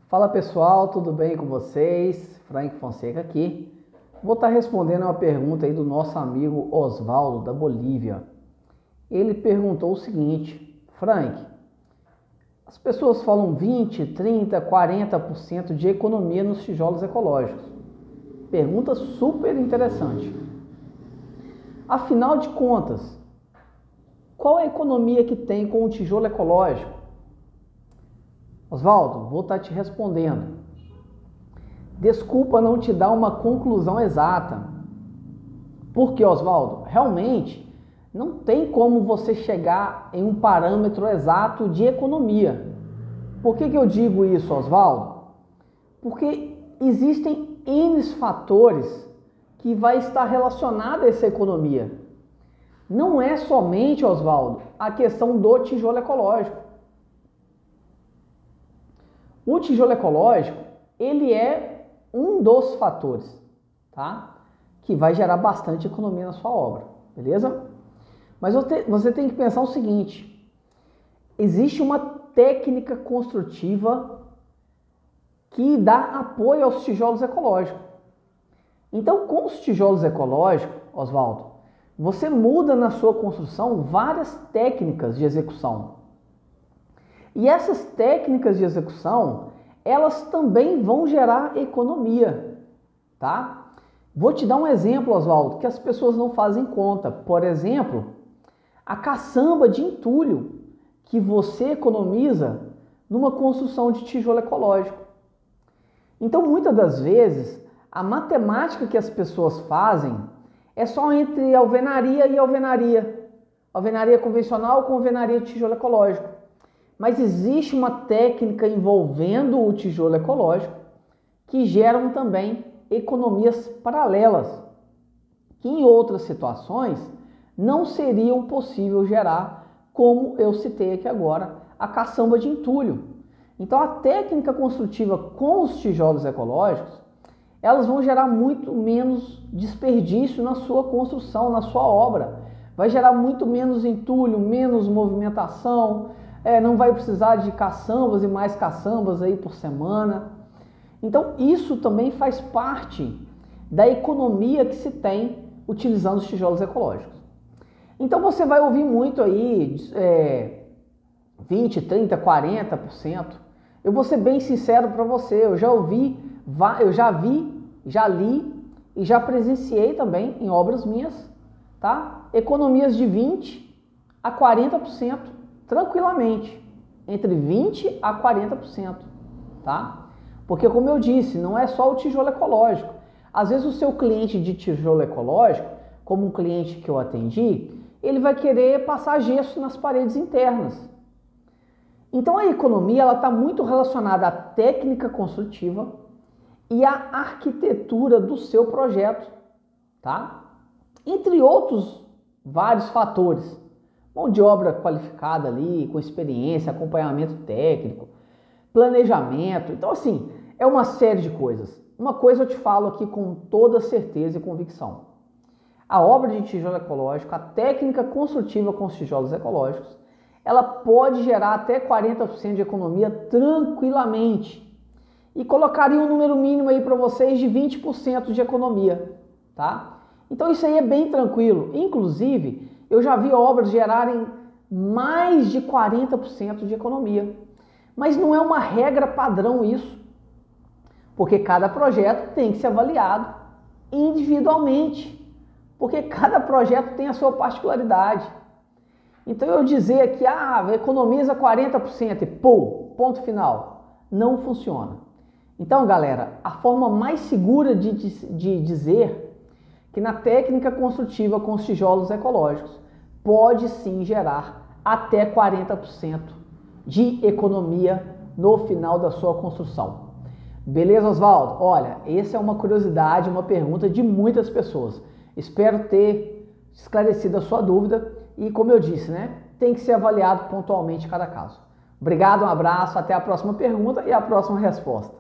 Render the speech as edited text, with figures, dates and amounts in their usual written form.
Fala pessoal, tudo bem com vocês? Frank Fonseca aqui. Vou estar respondendo uma pergunta aí do nosso amigo Osvaldo, da Bolívia. Ele perguntou o seguinte: Frank, as pessoas falam 20, 30, 40% de economia nos tijolos ecológicos. Pergunta super interessante. Afinal de contas, qual é a economia que tem com o tijolo ecológico? Osvaldo, vou estar te respondendo. Desculpa não te dar uma conclusão exata. Porque, Osvaldo, realmente não tem como você chegar em um parâmetro exato de economia. Por que eu digo isso, Osvaldo? Porque existem N fatores que vai estar relacionado a essa economia. Não é somente, Osvaldo, a questão do tijolo ecológico. O tijolo ecológico, ele é um dos fatores, tá? Que vai gerar bastante economia na sua obra, beleza? Mas você tem que pensar o seguinte: existe uma técnica construtiva que dá apoio aos tijolos ecológicos. Então, com os tijolos ecológicos, Osvaldo, você muda na sua construção várias técnicas de execução. E essas técnicas de execução, elas também vão gerar economia, tá? Vou te dar um exemplo, Osvaldo, que as pessoas não fazem conta. Por exemplo, a caçamba de entulho que você economiza numa construção de tijolo ecológico. Então, muitas das vezes, a matemática que as pessoas fazem é só entre alvenaria e alvenaria. Alvenaria convencional com alvenaria de tijolo ecológico. Mas existe uma técnica envolvendo o tijolo ecológico que geram também economias paralelas, que em outras situações não seriam possível gerar, como eu citei aqui agora, a caçamba de entulho. Então a técnica construtiva com os tijolos ecológicos, elas vão gerar muito menos desperdício na sua construção, na sua obra. Vai gerar muito menos entulho, menos movimentação, não vai precisar de caçambas e mais caçambas aí por semana. Então isso também faz parte da economia que se tem utilizando os tijolos ecológicos. Então você vai ouvir muito aí 20, 30, 40%. Eu vou ser bem sincero para você, eu já vi, já li e já presenciei também em obras minhas, tá? Economias de 20 a 40%. Tranquilamente, entre 20 a 40%, tá? Porque, como eu disse, não é só o tijolo ecológico. Às vezes o seu cliente de tijolo ecológico, como um cliente que eu atendi, ele vai querer passar gesso nas paredes internas. Então a economia está muito relacionada à técnica construtiva e à arquitetura do seu projeto, tá? Entre outros vários fatores. Mão de obra qualificada ali, com experiência, acompanhamento técnico, planejamento. Então, assim, é uma série de coisas. Uma coisa eu te falo aqui com toda certeza e convicção. A obra de tijolo ecológico, a técnica construtiva com os tijolos ecológicos, ela pode gerar até 40% de economia tranquilamente. E colocaria um número mínimo aí para vocês de 20% de economia, tá? Então isso aí é bem tranquilo. Inclusive, eu já vi obras gerarem mais de 40% de economia. Mas não é uma regra padrão isso. Porque cada projeto tem que ser avaliado individualmente. Porque cada projeto tem a sua particularidade. Então eu dizer que economiza 40% e ponto final, não funciona. Então, galera, a forma mais segura de dizer que na técnica construtiva com os tijolos ecológicos pode sim gerar até 40% de economia no final da sua construção. Beleza, Osvaldo? Olha, essa é uma curiosidade, uma pergunta de muitas pessoas. Espero ter esclarecido a sua dúvida e, como eu disse, né, tem que ser avaliado pontualmente cada caso. Obrigado, um abraço, até a próxima pergunta e a próxima resposta.